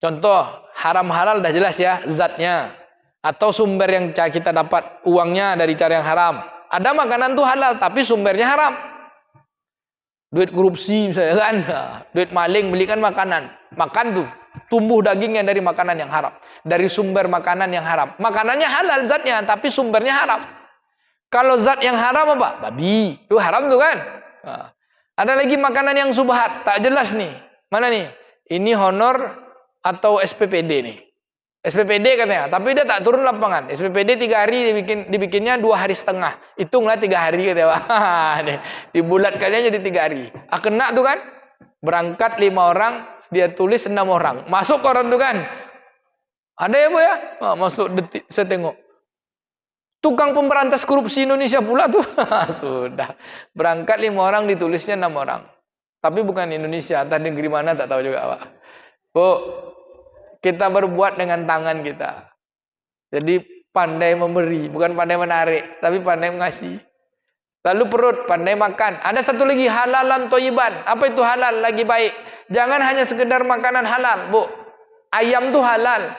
Contoh, haram halal dah jelas ya, zatnya. Atau sumber yang kita dapat uangnya dari cara yang haram. Ada makanan tuh halal, tapi sumbernya haram. Duit korupsi misalnya kan. Duit maling, belikan makanan. Makan tuh. Tumbuh dagingnya dari makanan yang haram. Dari sumber makanan yang haram. Makanannya halal zatnya, tapi sumbernya haram. Kalau zat yang haram apa? Babi. Itu haram tuh kan. Nah, ada lagi makanan yang subhat. Tak jelas nih. Mana nih? Ini honor atau SPPD nih. SPPD katanya. Tapi dia tak turun lapangan. SPPD 3 hari dibikinnya 2 hari setengah. Hitunglah 3 hari katanya. Dibulatkannya jadi 3 hari. Kena tuh kan. Berangkat 5 orang. Dia tulis 6 orang. Masuk koran tuh kan. Ada ya Bu ya? Masuk detik. Saya tengok. Tukang pemberantas korupsi Indonesia pula tuh. Sudah. Berangkat 5 orang ditulisnya 6 orang. Tapi bukan Indonesia. Entah negeri mana tak tahu juga Pak. Bu. Kita berbuat dengan tangan kita. Jadi pandai memberi. Bukan pandai menarik. Tapi pandai mengasih. Lalu perut, pandai makan. Ada satu lagi, halalan thayyiban. Apa itu halal? Lagi baik. Jangan hanya sekedar makanan halal, Bu. Ayam tuh halal.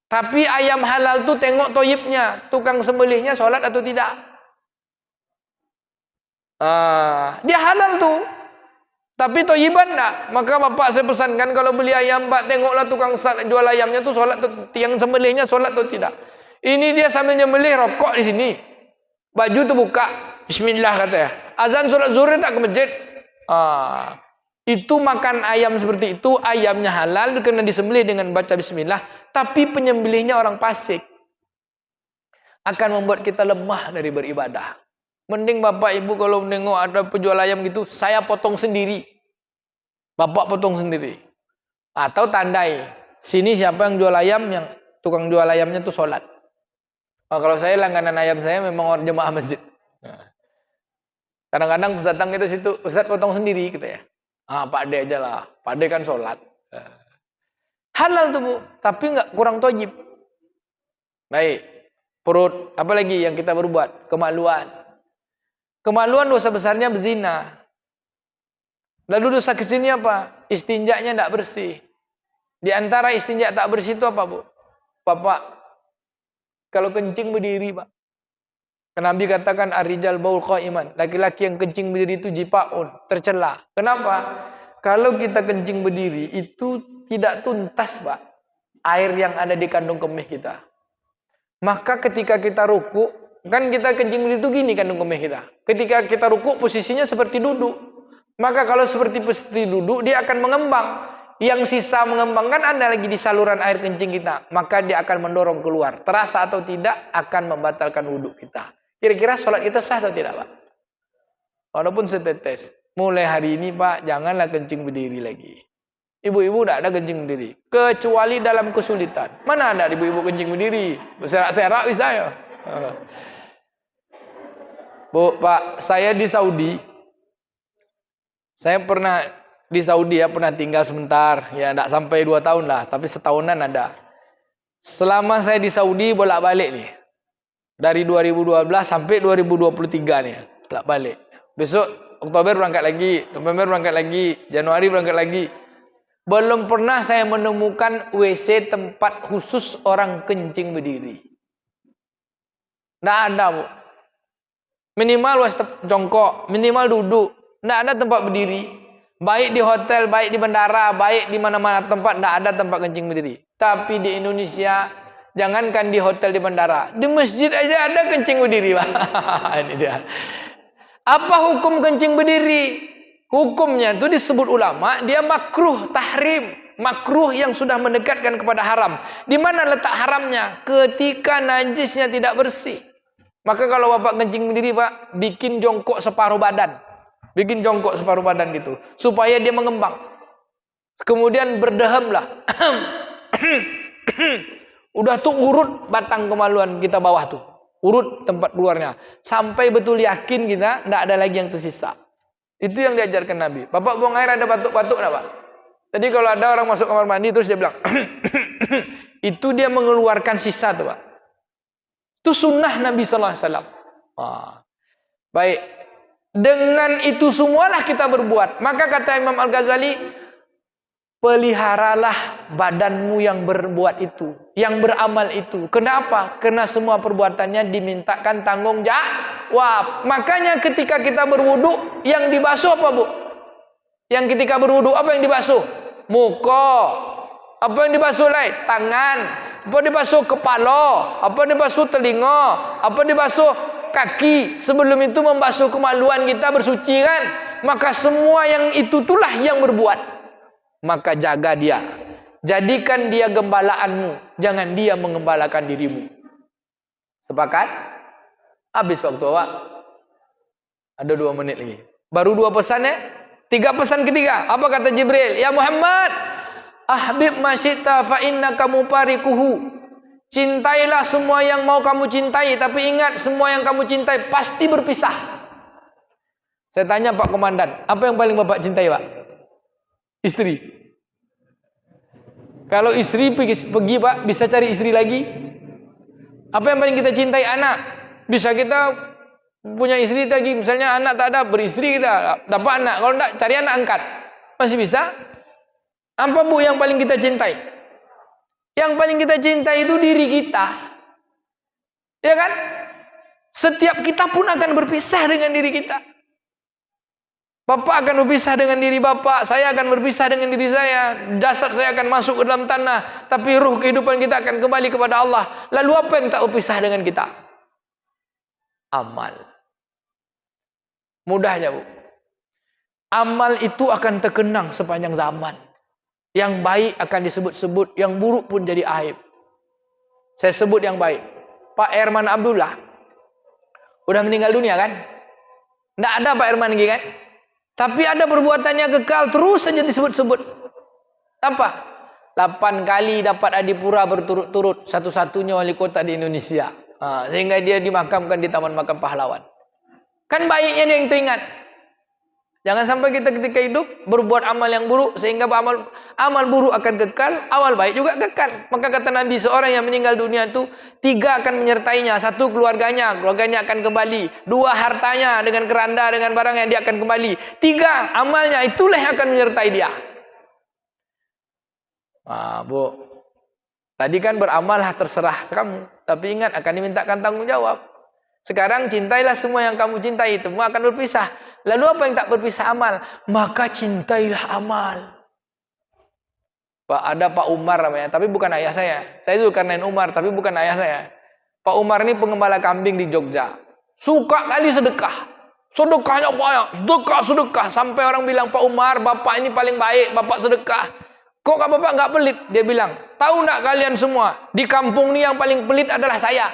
Tapi ayam halal tuh tengok thayyibnya. Tukang sembelihnya sholat atau tidak. Dia halal tuh. Tapi thayyiban enggak. Maka bapak saya pesankan kalau beli ayam, Pak, tengoklah tukang jual ayamnya tuh sholat tuh, yang sembelihnya sholat atau tidak. Ini dia sambil nyembelih rokok di sini. Baju tuh buka. Bismillah katanya. Azan sholat zuhur tak ke masjid. Itu makan ayam seperti itu, ayamnya halal karena disembelih dengan baca bismillah, tapi penyembelihnya orang fasik. Akan membuat kita lemah dari beribadah. Mending Bapak Ibu kalau menengok ada penjual ayam gitu, saya potong sendiri. Bapak potong sendiri. Atau tandai, sini siapa yang jual ayam, yang tukang jual ayamnya tuh sholat. Kalau saya langganan ayam saya memang orang jemaah masjid. Kadang-kadang datang kita situ, Ustaz potong sendiri gitu ya. Pak De aja lah, Pak De kan sholat. Halal tuh Bu, tapi nggak kurang thayyib. Baik, perut, apa lagi yang kita berbuat? Kemaluan. Kemaluan dosa besarnya berzina. Lalu dosa kecilnya apa? Istinjaknya tidak bersih. Di antara istinjak tak bersih itu apa Bu? Bapak, kalau kencing berdiri Pak. Nabi katakan ar-rijal baul qa'iman. Laki-laki yang kencing berdiri itu jipaun, tercela. Kenapa? Kalau kita kencing berdiri itu tidak tuntas, Pak, air yang ada di kandung kemih kita. Maka ketika kita ruku, kan kita kencing berdiri itu gini kandung kemih kita. Ketika kita ruku posisinya seperti duduk. Maka kalau seperti duduk dia akan mengembang. Yang sisa mengembangkan ada lagi di saluran air kencing kita. Maka dia akan mendorong keluar. Terasa atau tidak akan membatalkan wudhu kita. Kira-kira sholat kita sah atau tidak, Pak? Walaupun setetes. Mulai hari ini, Pak, janganlah kencing berdiri lagi. Ibu-ibu tidak ada kencing berdiri. Kecuali dalam kesulitan. Mana ada ibu-ibu kencing berdiri? Serak-serak bisa ya. Bu, Pak, saya di Saudi. Saya pernah di Saudi ya, pernah tinggal sebentar. Ya, tidak sampai 2 tahun lah. Tapi setahunan ada. Selama saya di Saudi, bolak-balik nih. Dari 2012 sampai 2023 nih, bolak-balik. Besok Oktober berangkat lagi, November berangkat lagi, Januari berangkat lagi. Belum pernah saya menemukan WC tempat khusus orang kencing berdiri. Tidak ada, Bu. Minimal jongkok, minimal duduk. Tidak ada tempat berdiri. Baik di hotel, baik di bandara, baik di mana-mana tempat, tidak ada tempat kencing berdiri. Tapi di Indonesia, jangankan di hotel, di bandara, di masjid aja ada kencing berdiri. Ini dia. Apa hukum kencing berdiri? Hukumnya itu disebut ulama, dia makruh tahrim. Makruh yang sudah mendekatkan kepada haram. Di mana letak haramnya? Ketika najisnya tidak bersih. Maka kalau bapak kencing berdiri, pak, bikin jongkok separuh badan. Bikin jongkok separuh badan gitu. Supaya dia mengembang. Kemudian berdehamlah. Udah tuh urut batang kemaluan kita bawah tuh. Urut tempat keluarnya. Sampai betul yakin kita, tidak ada lagi yang tersisa. Itu yang diajarkan Nabi. Bapak buang air ada batuk-batuk enggak, Pak? Tadi kalau ada orang masuk kamar mandi terus dia bilang, itu dia mengeluarkan sisa tuh, Pak. Itu sunnah Nabi sallallahu alaihi wasallam. Baik. Dengan itu semualah kita berbuat. Maka kata Imam Al-Ghazali, peliharalah badanmu yang berbuat itu, yang beramal itu. Kenapa? Karena semua perbuatannya dimintakan tanggung jawab. Makanya ketika kita berwudu, yang dibasuh apa, Bu? Yang ketika berwudu apa yang dibasuh? Muka. Apa yang dibasuh lain? Tangan. Apa dibasuh kepala? Apa dibasuh telinga? Apa dibasuh kaki? Sebelum itu membasuh kemaluan kita bersuci kan? Maka semua yang itulah yang berbuat. Maka jaga dia. Jadikan dia gembalaanmu. Jangan dia mengembalakan dirimu. Sepakat? Habis waktu, Pak. Ada 2 menit lagi. Baru 2 pesan ya? 3 pesan ketiga. Apa kata Jibril? Ya Muhammad, ahbib masyita fa innaka mufarikuhu. Cintailah semua yang mau kamu cintai, tapi ingat semua yang kamu cintai pasti berpisah. Saya tanya Pak Komandan, apa yang paling Bapak cintai, Pak? Istri. Kalau istri pergi, Pak, bisa cari istri lagi. Apa yang paling kita cintai? Anak. Bisa kita punya istri lagi, misalnya anak tak ada, beristri kita dapat anak. Kalau tidak, cari anak angkat. Masih bisa. Apa, Bu, yang paling kita cintai? Yang paling kita cintai itu diri kita. Ya kan? Setiap kita pun akan berpisah dengan diri kita. Bapak akan berpisah dengan diri Bapak, saya akan berpisah dengan diri saya, jasad saya akan masuk ke dalam tanah, tapi ruh kehidupan kita akan kembali kepada Allah. Lalu apa yang tak berpisah dengan kita? Amal. Mudahnya, Bu. Amal itu akan terkenang sepanjang zaman. Yang baik akan disebut-sebut, yang buruk pun jadi aib. Saya sebut yang baik. Pak Herman Abdullah udah meninggal dunia kan? Tidak ada Pak Herman lagi kan? Tapi ada perbuatannya kekal, terus saja disebut-sebut. Apa? 8 kali dapat adipura berturut-turut, satu-satunya wali kota di Indonesia. Sehingga dia dimakamkan di Taman Makam Pahlawan. Kan baiknya dia yang teringat. Jangan sampai kita ketika hidup berbuat amal yang buruk sehingga amal buruk akan kekal, amal baik juga kekal. Maka kata Nabi, seorang yang meninggal dunia itu 3 akan menyertainya. 1, keluarganya akan kembali. 2, hartanya dengan keranda, dengan barang yang dia akan kembali. 3, amalnya, itulah yang akan menyertai dia. Bu, tadi kan beramallah terserah kamu, tapi ingat akan dimintakan tanggung jawab. Sekarang cintailah semua yang kamu cintai, semua akan berpisah. Lalu apa yang tak berpisah? Amal. Maka cintailah amal. Pak, ada Pak Umar namanya, tapi bukan ayah saya. Saya Zulkarnain Umar, tapi bukan ayah saya. Pak Umar ini pengembala kambing di Jogja. Suka kali sedekah. Sedekahnya banyak, sedekah. Sampai orang bilang, Pak Umar, bapak ini paling baik, bapak sedekah. Kok bapak nggak pelit? Dia bilang, tahu nggak kalian semua, di kampung ini yang paling pelit adalah saya.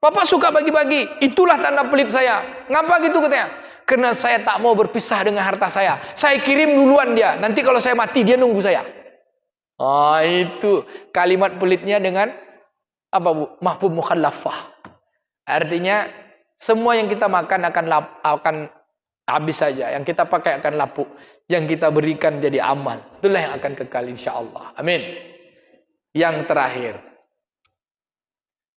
Bapak suka bagi-bagi, itulah tanda pelit saya. Ngapa gitu katanya? Karena saya tak mau berpisah dengan harta saya. Saya kirim duluan dia. Nanti kalau saya mati dia nunggu saya. Itu kalimat pelitnya dengan apa, Bu? Mahfum mukhallafah. Artinya semua yang kita makan akan habis saja. Yang kita pakai akan lapuk. Yang kita berikan jadi amal. Itulah yang akan kekal insyaallah. Amin. Yang terakhir.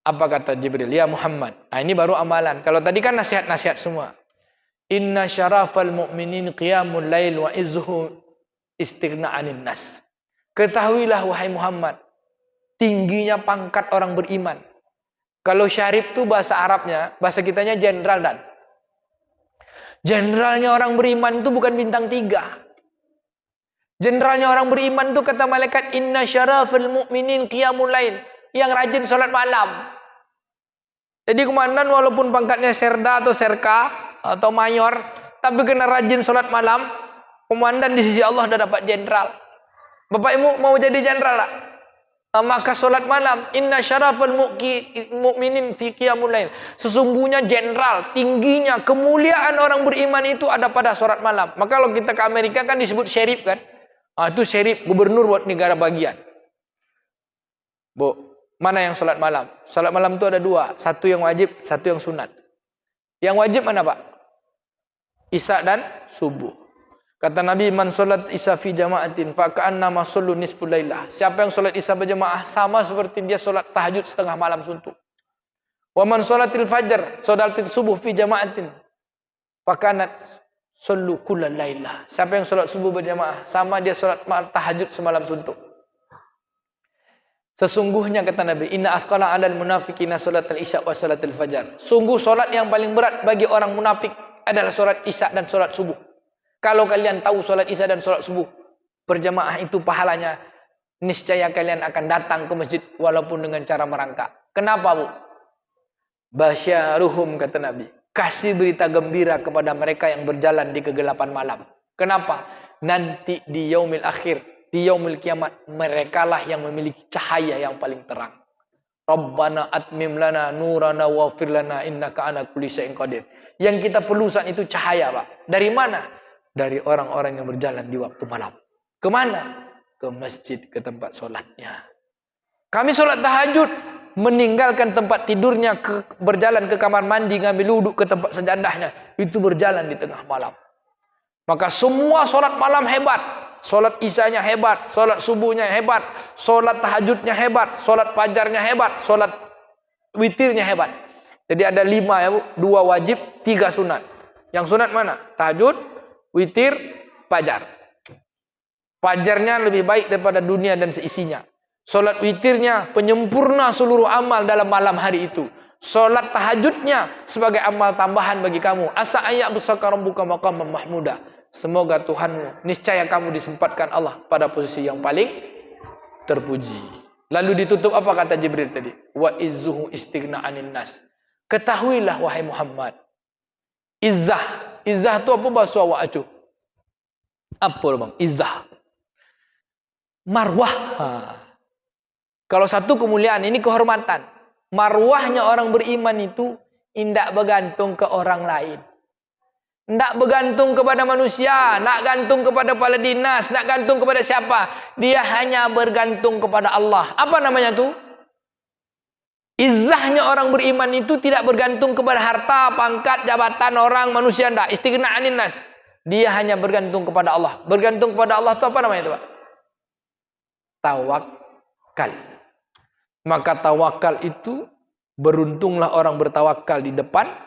Apa kata Jibril? Ya Muhammad. Ini baru amalan. Kalau tadi kan nasihat-nasihat semua. Inna syarafal mu'minin qiyamul lail wa izzuhu istighna'anin nas. Ketahuilah wahai Muhammad, tingginya pangkat orang beriman. Kalau syarif itu bahasa Arabnya, bahasa kitanya jenderal dan. Generalnya orang beriman itu bukan bintang 3. Generalnya orang beriman itu kata malaikat, inna syarafil mu'minin qiyamul lail, yang rajin salat malam. Jadi komandan walaupun pangkatnya serda atau serka atau mayor, tapi kena rajin salat malam, komandan di sisi Allah sudah dapat jenderal. Bapak Ibu mau jadi jenderal tak? Maka salat malam, inna syarafal mu'minin fi qiyamul lail. Sesungguhnya jenderal, tingginya, kemuliaan orang beriman itu ada pada salat malam. Maka kalau kita ke Amerika kan disebut sheriff kan? Itu sheriff, gubernur buat negara bagian. Bu, mana yang salat malam? Salat malam itu ada 2, satu yang wajib, satu yang sunat. Yang wajib mana Pak? Isya dan subuh. Kata Nabi, man salat isya fi jama'atin fa ka'annama sallu nisful lailah. Siapa yang salat isya berjamaah sama seperti dia salat tahajud setengah malam suntuk. Wa man salatil fajr, salatil subuh fi jama'atin fa kanat sallu kullal lailah. Siapa yang salat subuh berjamaah sama dia salat tahajud semalam suntuk. Sesungguhnya kata Nabi, inna afqala 'alal munafiqina salatul isya wa salatul fajar. Sungguh salat yang paling berat bagi orang munafik adalah salat isya dan salat subuh. Kalau kalian tahu salat isya dan salat subuh berjamaah itu pahalanya, niscaya kalian akan datang ke masjid walaupun dengan cara merangkak. Kenapa, Bu? Basyaruhum kata Nabi, kasih berita gembira kepada mereka yang berjalan di kegelapan malam. Kenapa? Nanti di yaumil akhir, di yaumil kiamat, merekalah yang memiliki cahaya yang paling terang. Rabbana atmim lana nurana waghfir lana innaka ala kulli syai'in qadir. Yang kita perlu saat itu cahaya, Pak. Dari mana? Dari orang-orang yang berjalan di waktu malam. Kemana? Ke masjid, ke tempat sholatnya. Kami sholat tahajud, meninggalkan tempat tidurnya, berjalan ke kamar mandi, ngambil wuduk ke tempat sajadahnya. Itu berjalan di tengah malam. Maka semua sholat malam hebat. Sholat isyanya hebat, sholat subuhnya hebat, sholat tahajudnya hebat, sholat fajarnya hebat, sholat witirnya hebat. Jadi ada 5 ya Bu, 2 wajib, 3 sunat. Yang sunat mana? Tahajud, witir, fajar. Fajarnya lebih baik daripada dunia dan seisinya. Sholat witirnya penyempurna seluruh amal dalam malam hari itu. Sholat tahajudnya sebagai amal tambahan bagi kamu. Asa ayat busaka rabbuka maqaman mahmuda. Semoga Tuhanmu, niscaya kamu disempatkan Allah pada posisi yang paling terpuji. Lalu ditutup apa kata Jibril tadi? Wa izzuhu istighna anin nas. Ketahuilah wahai Muhammad, izzah. Izzah itu apa bahasa awak acuh? Apa bang? Izzah. Marwah. Kalau satu kemuliaan, ini kehormatan. Marwahnya orang beriman itu tidak bergantung ke orang lain. Tidak bergantung kepada manusia, tidak gantung kepada kepala dinas, tidak gantung kepada siapa. Dia hanya bergantung kepada Allah. Apa namanya itu? Izzahnya orang beriman itu tidak bergantung kepada harta, pangkat, jabatan orang, manusia. Tidak. Istighna anin nas. Dia hanya bergantung kepada Allah. Bergantung kepada Allah itu apa namanya itu Pak? Tawakal. Maka tawakal itu, beruntunglah orang bertawakal di depan.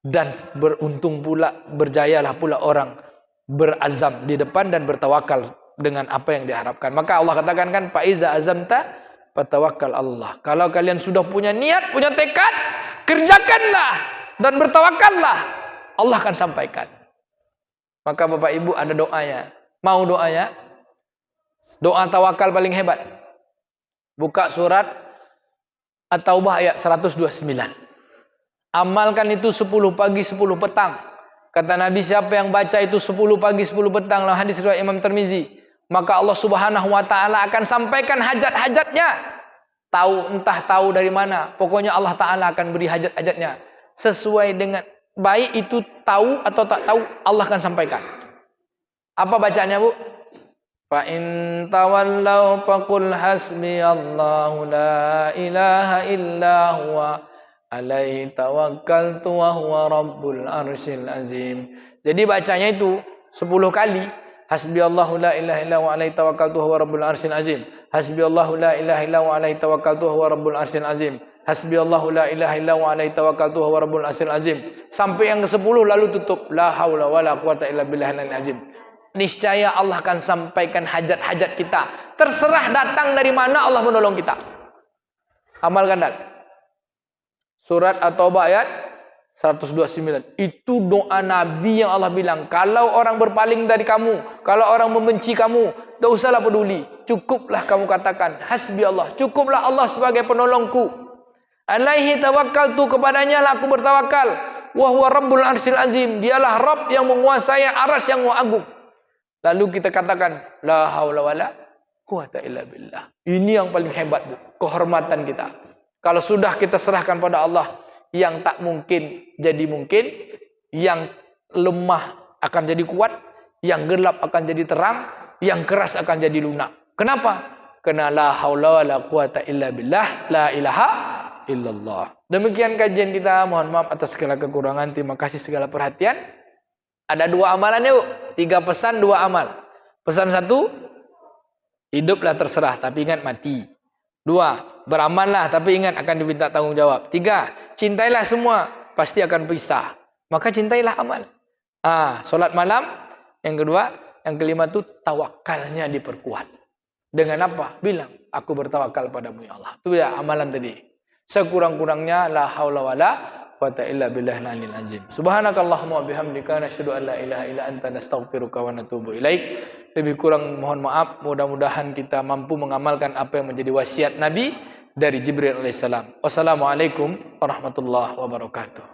Dan beruntung pula, berjayalah pula orang berazam di depan dan bertawakal dengan apa yang diharapkan. Maka Allah katakan kan, Faiza azamta fatawakkal Allah. Kalau kalian sudah punya niat, punya tekad, kerjakanlah dan bertawakallah. Allah akan sampaikan. Maka Bapak Ibu ada doanya. Mau doanya? Doa tawakal paling hebat. Buka surat At-Taubah ayat 129. Amalkan itu 10 pagi 10 petang. Kata Nabi, siapa yang baca itu 10 pagi 10 petang, dalam hadis riwayat Imam Tirmizi, maka Allah Subhanahu wa taala akan sampaikan hajat-hajatnya. Entah tahu dari mana, pokoknya Allah taala akan beri hajat-hajatnya sesuai dengan, baik itu tahu atau tak tahu, Allah akan sampaikan. Apa bacaannya Bu? Fa in tawallau faqul hasbiyallahu la ilaha illa huwa alaihi tawakkaltu wa huwa rabbul arsyil azim. Jadi bacanya itu 10 kali. Hasbiyallahu la ilaha illa huwa alaihi tawakkaltu wa huwa rabbul arsyil azim. Hasbiyallahu la ilaha illa huwa alaihi tawakkaltu wa huwa rabbul arsyil azim. Hasbiyallahu la ilaha illa huwa alaihi tawakkaltu wa huwa rabbul arsyil azim. Sampai yang ke-10 lalu tutup la haula wala quwata illa billahil azim. Niscaya Allah akan sampaikan hajat-hajat kita. Terserah datang dari mana, Allah menolong kita. Amalkan dan Surat At-Taubah ayat 129. Itu doa Nabi yang Allah bilang, kalau orang berpaling dari kamu, kalau orang membenci kamu, tak usahlah peduli. Cukuplah kamu katakan, hasbi Allah. Cukuplah Allah sebagai penolongku. Alaihi tawakkaltu, kepadanya lah aku bertawakal. Wa huwa rabbul arsyil azim. Dialah Rabb yang menguasai arsy yang agung. Lalu kita katakan, la haula wala quwata illa billah. Ini yang paling hebat, Bu. Kehormatan kita. Kalau sudah kita serahkan pada Allah, yang tak mungkin jadi mungkin, yang lemah akan jadi kuat, yang gelap akan jadi terang, yang keras akan jadi lunak. Kenapa? Karena la haula wala quwata illa billah, la ilaha illallah. Demikian kajian kita. Mohon maaf atas segala kekurangan. Terima kasih segala perhatian. Ada 2 amalan yuk. 3 pesan, 2 amal. Pesan 1, hiduplah terserah, tapi ingat mati. 2, beramallah, tapi ingat akan diminta tanggung jawab. 3, cintailah semua, pasti akan pisah. Maka cintailah amal. Solat malam. Yang kedua, yang kelima itu tawakalnya diperkuat. Dengan apa? Bilang, aku bertawakal padamu ya Allah. Itu ya amalan tadi. Sekurang-kurangnya la haula wala quwata illa billahil aliyil azim. Subhanakallahumma wa bihamdika nasyhadu an la ilaha illa anta nastaghfiruka wa natubu ilaik. Lebih kurang mohon maaf. Mudah-mudahan kita mampu mengamalkan apa yang menjadi wasiat Nabi dari Jibril alaihissalam. Wassalamualaikum warahmatullahi wabarakatuh.